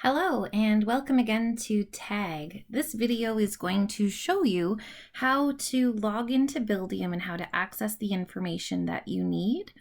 Hello and welcome again to TAG. This video is going to show you how to log into Buildium and how to access the information that you need.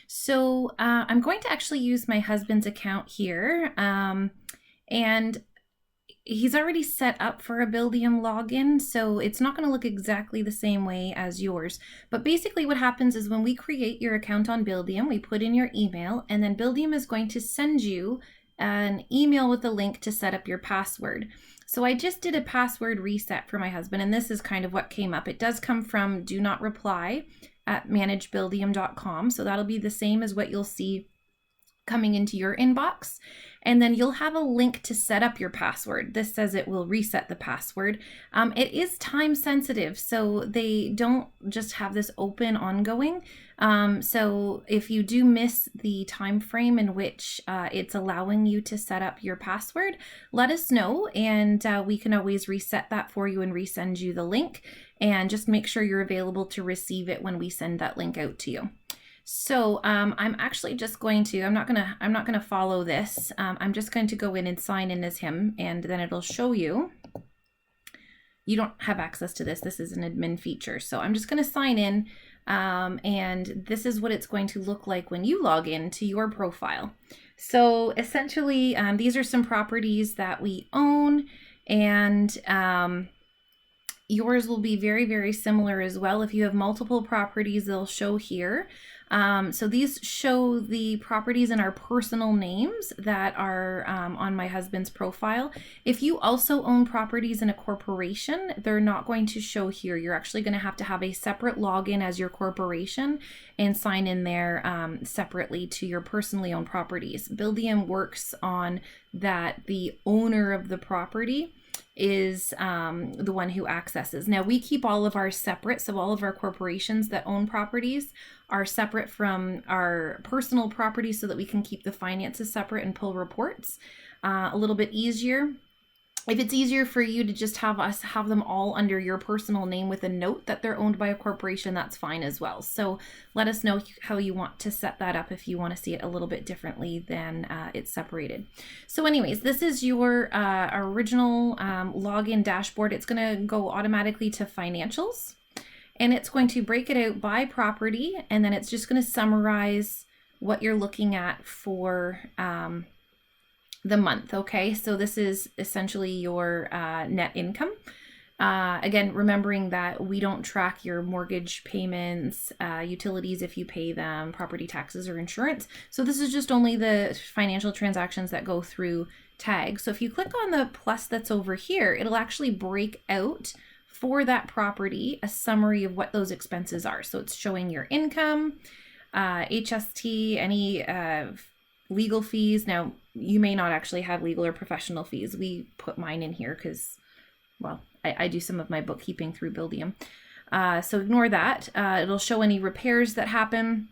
So I'm going to actually use my husband's account here and he's already set up for a Buildium login, so it's not going to look exactly the same way as yours. But basically what happens is when we create your account on Buildium, we put in your email and then Buildium is going to send you an email with a link to set up your password. So I just did a password reset for my husband, and this is kind of what came up. It does come from do not reply at managebuildium.com. So that'll be the same as what you'll see coming into your inbox. And then you'll have a link to set up your password. This says it will reset the password. It is time sensitive, so they don't just have this open ongoing. So if you do miss the time frame in which it's allowing you to set up your password, let us know, and we can always reset that for you and resend you the link. And just make sure you're available to receive it when we send that link out to you. So I'm actually just going to, I'm not gonna follow this. I'm just going to go in and sign in as him, and then it'll show you. You don't have access to this. This is an admin feature. So I'm just gonna sign in, and this is what it's going to look like when you log in to your profile. So essentially, these are some properties that we own, and yours will be very, very similar as well. If you have multiple properties, they'll show here. So these show the properties in our personal names that are on my husband's profile. If you also own properties in a corporation, they're not going to show here. You're actually going to have a separate login as your corporation and sign in there separately to your personally owned properties. Buildium works on that the owner of the property is the one who accesses. Now we keep all of ours separate, so all of our corporations that own properties are separate from our personal properties so that we can keep the finances separate and pull reports a little bit easier. If it's easier for you to just have them all under your personal name with a note that they're owned by a corporation, that's fine as well. So let us know how you want to set that up if you want to see it a little bit differently than it's separated. So anyways, this is your original login dashboard. It's going to go automatically to financials, and it's going to break it out by property, and then it's just going to summarize what you're looking at for the month. Okay, so this is essentially your net income. Again, remembering that we don't track your mortgage payments, utilities if you pay them, property taxes or insurance. So this is just only the financial transactions that go through TAG. So if you click on the plus that's over here, it'll actually break out for that property a summary of what those expenses are. So it's showing your income, HST, any legal fees. Now, you may not actually have legal or professional fees. We put mine in here because, well, I do some of my bookkeeping through Buildium. So ignore that. It'll show any repairs that happen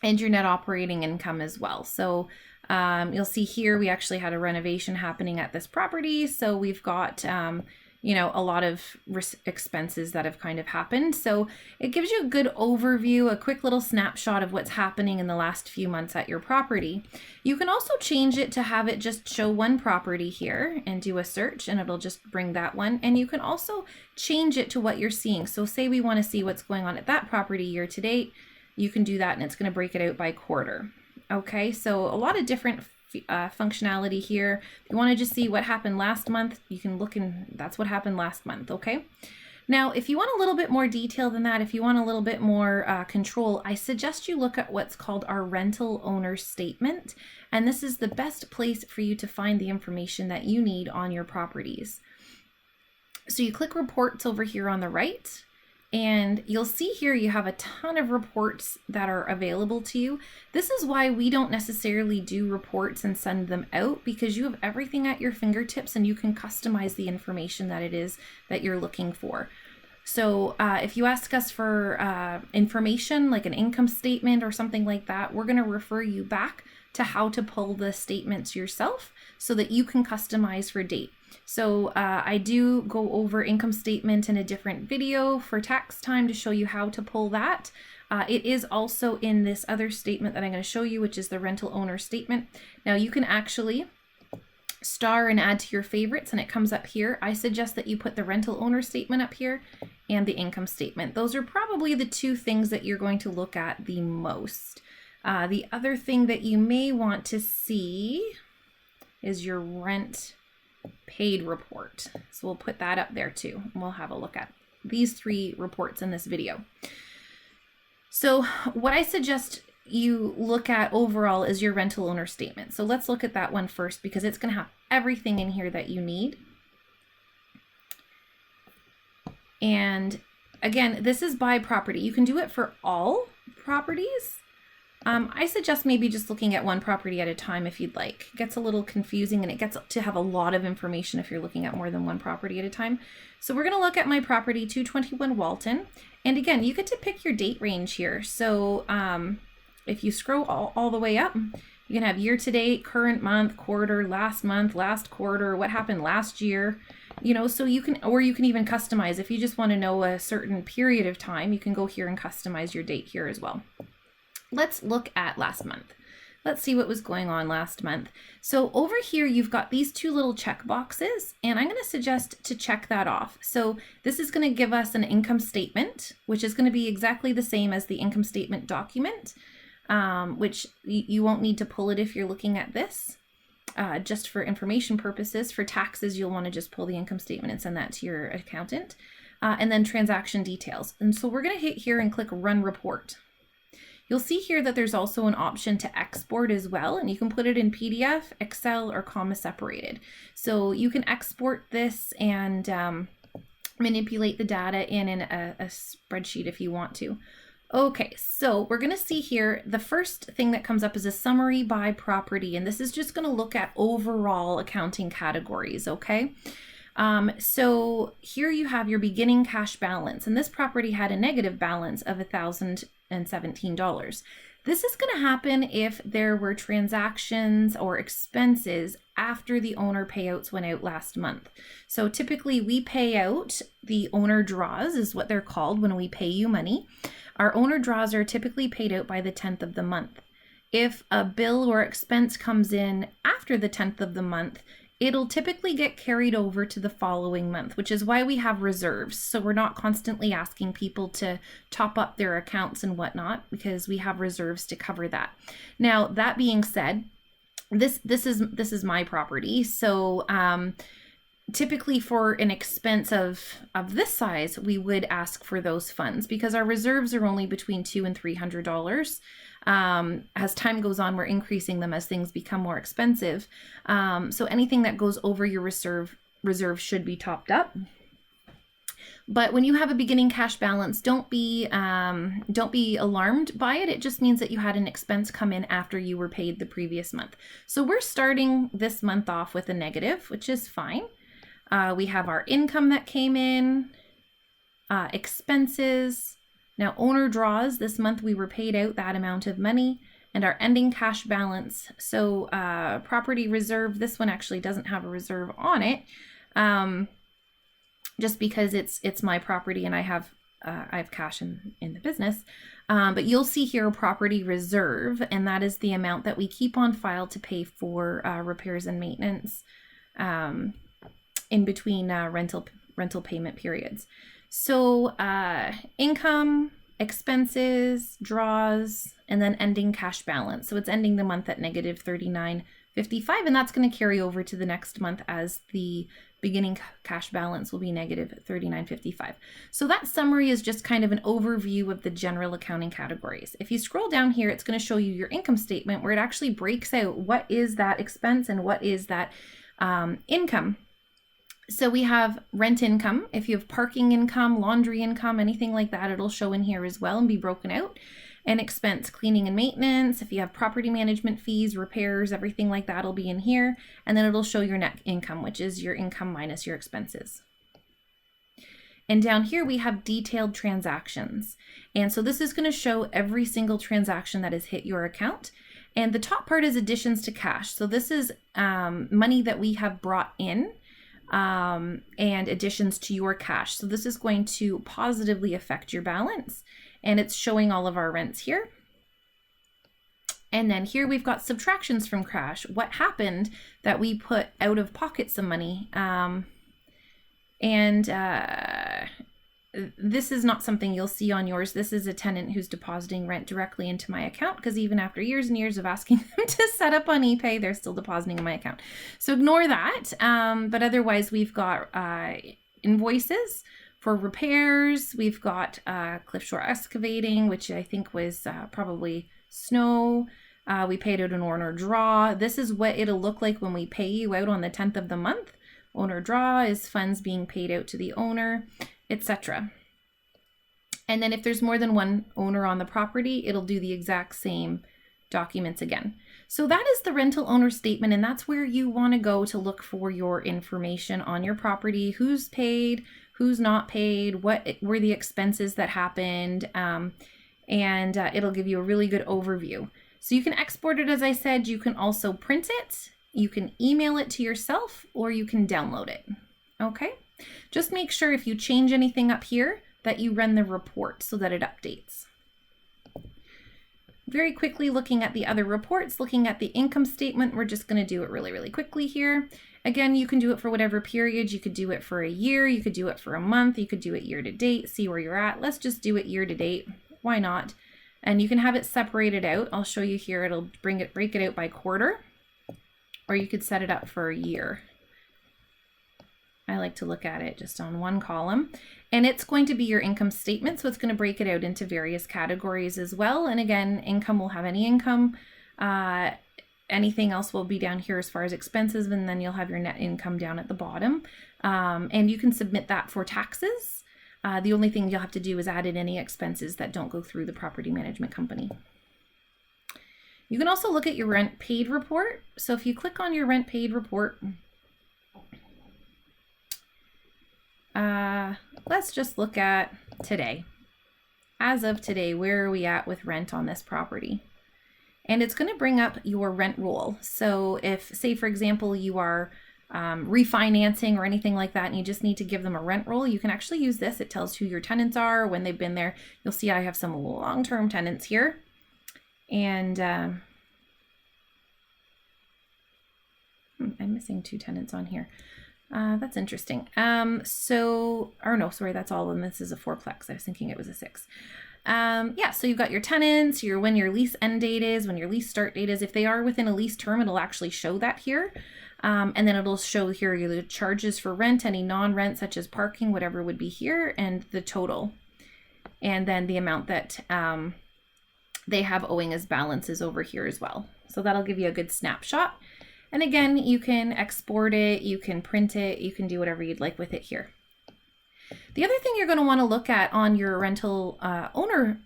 and your net operating income as well. So you'll see here we actually had a renovation happening at this property. So we've got a lot of expenses that have kind of happened. So it gives you a good overview, a quick little snapshot of what's happening in the last few months at your property. You can also change it to have it just show one property here and do a search, and it'll just bring that one. And you can also change it to what you're seeing. So say we want to see what's going on at that property year to date, you can do that, and it's going to break it out by quarter. Okay, so a lot of different functionality here. If you want to just see what happened last month, you can look, and that's what happened last month. Okay, now if you want a little bit more detail than that, if you want a little bit more control, I suggest you look at what's called our rental owner statement, and this is the best place for you to find the information that you need on your properties. So you click reports over here on the right, and you'll see here you have a ton of reports that are available to you. This is why we don't necessarily do reports and send them out, because you have everything at your fingertips and you can customize the information that it is that you're looking for. So if you ask us for information like an income statement or something like that, we're going to refer you back to how to pull the statements yourself so that you can customize for date. So I do go over income statement in a different video for tax time to show you how to pull that. It is also in this other statement that I'm going to show you, which is the rental owner statement. Now you can actually star and add to your favorites, and it comes up here. I suggest that you put the rental owner statement up here and the income statement. Those are probably the two things that you're going to look at the most. The other thing that you may want to see is your rent paid report. So we'll put that up there too, and we'll have a look at these three reports in this video. So what I suggest you look at overall is your rental owner statement. So let's look at that one first, because it's going to have everything in here that you need. And again, this is by property. You can do it for all properties. I suggest maybe just looking at one property at a time if you'd like. It gets a little confusing, and it gets to have a lot of information if you're looking at more than one property at a time. So we're going to look at my property, 221 Walton. And again, you get to pick your date range here. So if you scroll all the way up, you can have year to date, current month, quarter, last month, last quarter, what happened last year, you know, so you can, or you can even customize. If you just want to know a certain period of time, you can go here and customize your date here as well. Let's look at last month. Let's see what was going on last month. So over here, you've got these two little check boxes, and I'm going to suggest to check that off. So this is going to give us an income statement, which is going to be exactly the same as the income statement document, which you won't need to pull it if you're looking at this. Just for information purposes. For taxes, you'll want to just pull the income statement and send that to your accountant. And then transaction details. And so we're going to hit here and click Run Report. You'll see here that there's also an option to export as well, and you can put it in PDF, Excel, or comma separated. So you can export this and manipulate the data in a spreadsheet if you want to. Okay, so we're going to see here, the first thing that comes up is a summary by property, and this is just going to look at overall accounting categories, okay? So here you have your beginning cash balance, and this property had a negative balance of $1,017. This is going to happen if there were transactions or expenses after the owner payouts went out last month. So typically we pay out the owner draws, is what they're called when we pay you money. Our owner draws are typically paid out by the 10th of the month. If a bill or expense comes in after the 10th of the month, it'll typically get carried over to the following month, which is why we have reserves. So we're not constantly asking people to top up their accounts and whatnot, because we have reserves to cover that. Now, that being said, this is my property. So typically for an expense of this size, we would ask for those funds because our reserves are only between $200 and $300. As time goes on, we're increasing them as things become more expensive. So anything that goes over your reserve should be topped up. But when you have a beginning cash balance, don't be alarmed by it. It just means that you had an expense come in after you were paid the previous month. So we're starting this month off with a negative, which is fine. We have our income that came in, expenses. Now, owner draws, this month we were paid out that amount of money, and our ending cash balance. So property reserve, this one actually doesn't have a reserve on it, just because it's my property and I have cash in the business. But you'll see here a property reserve, and that is the amount that we keep on file to pay for repairs and maintenance in between rental payment periods. So income, expenses, draws, and then ending cash balance. So it's ending the month at negative $39.55, and that's going to carry over to the next month as the beginning cash balance will be negative $39.55. So that summary is just kind of an overview of the general accounting categories. If you scroll down here, it's going to show you your income statement where it actually breaks out what is that expense and what is that income. So we have rent income. If you have parking income, laundry income, anything like that, it'll show in here as well and be broken out. And expense, cleaning and maintenance. If you have property management fees, repairs, everything like that will be in here. And then it'll show your net income, which is your income minus your expenses. And down here we have detailed transactions. And so this is going to show every single transaction that has hit your account. And the top part is additions to cash. So this is money that we have brought in and additions to your cash. So this is going to positively affect your balance, and it's showing all of our rents here. And then here we've got subtractions from crash. What happened that we put out of pocket some money? This is not something you'll see on yours. This is a tenant who's depositing rent directly into my account, because even after years and years of asking them to set up on ePay, they're still depositing in my account. So ignore that. But otherwise, we've got invoices for repairs. We've got Cliff Shore Excavating, which I think was probably snow. We paid out an owner draw. This is what it'll look like when we pay you out on the 10th of the month. Owner draw is funds being paid out to the owner, etc. And then if there's more than one owner on the property, it'll do the exact same documents again. So that is the rental owner statement, and that's where you want to go to look for your information on your property: who's paid, who's not paid, what were the expenses that happened, and it'll give you a really good overview. So you can export it, as I said. You can also print it, you can email it to yourself, or you can download it. Okay, just make sure if you change anything up here that you run the report so that it updates. Very quickly looking at the other reports, looking at the income statement, we're just going to do it really quickly here. Again, you can do it for whatever period. You could do it for a year, you could do it for a month, you could do it year to date, see where you're at. Let's just do it year to date. Why not? And you can have it separated out. I'll show you here. It'll break it out by quarter, or you could set it up for a year. I like to look at it just on one column, and it's going to be your income statement. So it's going to break it out into various categories as well. And again, income will have any income. Anything else will be down here as far as expenses, and then you'll have your net income down at the bottom. And you can submit that for taxes. The only thing you'll have to do is add in any expenses that don't go through the property management company. You can also look at your rent paid report. So if you click on your rent paid report, let's just look at today. As of today, where are we at with rent on this property? And it's going to bring up your rent roll. So if, say, for example, you are refinancing or anything like that, and you just need to give them a rent roll, you can actually use this. It tells who your tenants are, when they've been there. You'll see I have some long-term tenants here. And I'm missing 2 tenants on here. That's interesting. That's all of them. This is a 4plex. I was thinking it was a 6. Yeah, so you've got your tenants, when your lease end date is, when your lease start date is. If they are within a lease term, it'll actually show that here. And then it'll show here your charges for rent, any non-rent such as parking, whatever would be here, and the total. And then the amount that they have owing as balances over here as well. So that'll give you a good snapshot. And again, you can export it, you can print it, you can do whatever you'd like with it here. The other thing you're going to want to look at on your rental owner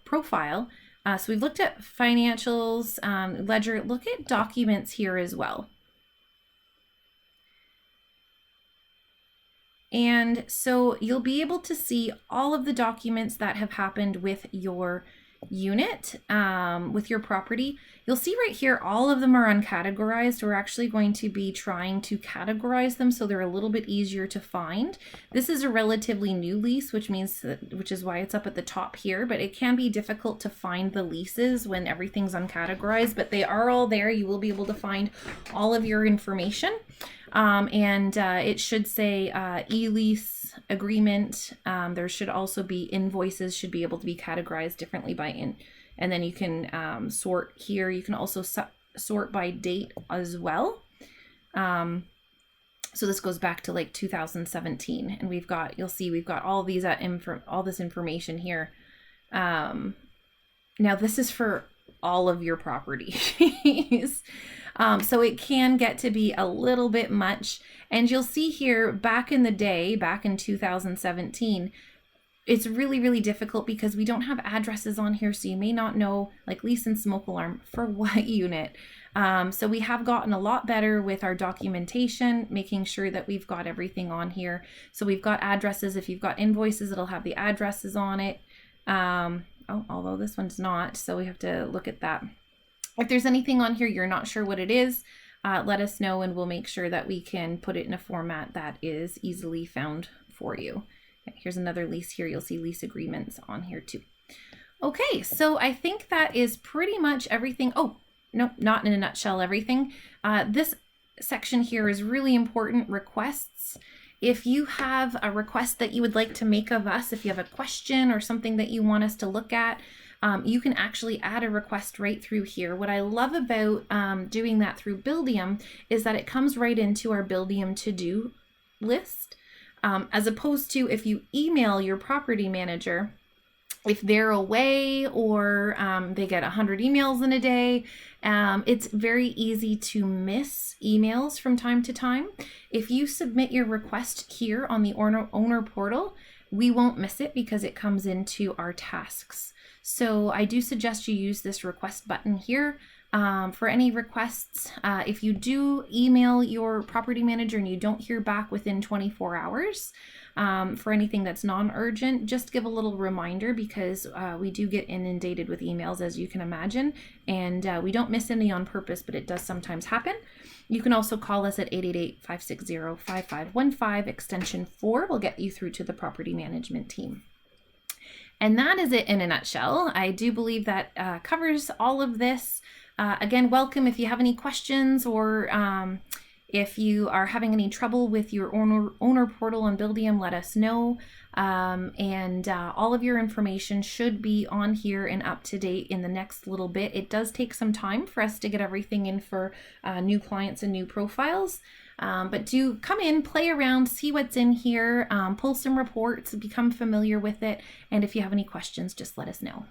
profile, so we've looked at financials, ledger, look at documents here as well. And so you'll be able to see all of the documents that have happened with your unit, with your property. You'll see right here, all of them are uncategorized. We're actually going to be trying to categorize them so they're a little bit easier to find. This is a relatively new lease, which is why it's up at the top here, but it can be difficult to find the leases when everything's uncategorized, but they are all there. You will be able to find all of your information. It should say e-lease agreement. There should also be invoices, should be able to be categorized differently by and then you can sort here. You can also sort by date as well. So this goes back to like 2017, and you'll see we've got all these all this information here. Now this is for all of your properties. So it can get to be a little bit much. And you'll see here, back in the day, back in 2017, it's really difficult because we don't have addresses on here. So you may not know, like lease and smoke alarm for what unit. So we have gotten a lot better with our documentation, making sure that we've got everything on here. So we've got addresses. If you've got invoices, it'll have the addresses on it. Although this one's not, so we have to look at that. If there's anything on here you're not sure what it is, let us know and we'll make sure that we can put it in a format that is easily found for you. Okay, here's another lease here. You'll see lease agreements on here too. Okay, so I think that is pretty much everything. Oh, no, not in a nutshell, everything. This section here is really important, requests. If you have a request that you would like to make of us, if you have a question or something that you want us to look at, you can actually add a request right through here. What I love about doing that through Buildium is that it comes right into our Buildium to-do list, as opposed to if you email your property manager, if they're away or they get 100 emails in a day, it's very easy to miss emails from time to time. If you submit your request here on the owner portal, we won't miss it because it comes into our tasks. So I do suggest you use this request button here for any requests. If you do email your property manager and you don't hear back within 24 hours, for anything that's non-urgent, just give a little reminder, because we do get inundated with emails, as you can imagine, and we don't miss any on purpose, but it does sometimes happen. You can also call us at 888-560-5515, extension 4. We'll get you through to the property management team. And that is it in a nutshell. I do believe that covers all of this. Again, welcome if you have any questions, or if you are having any trouble with your owner portal on Buildium, let us know. And all of your information should be on here and up to date in the next little bit. It does take some time for us to get everything in for new clients and new profiles. But do come in, play around, see what's in here, pull some reports, become familiar with it. And if you have any questions, just let us know.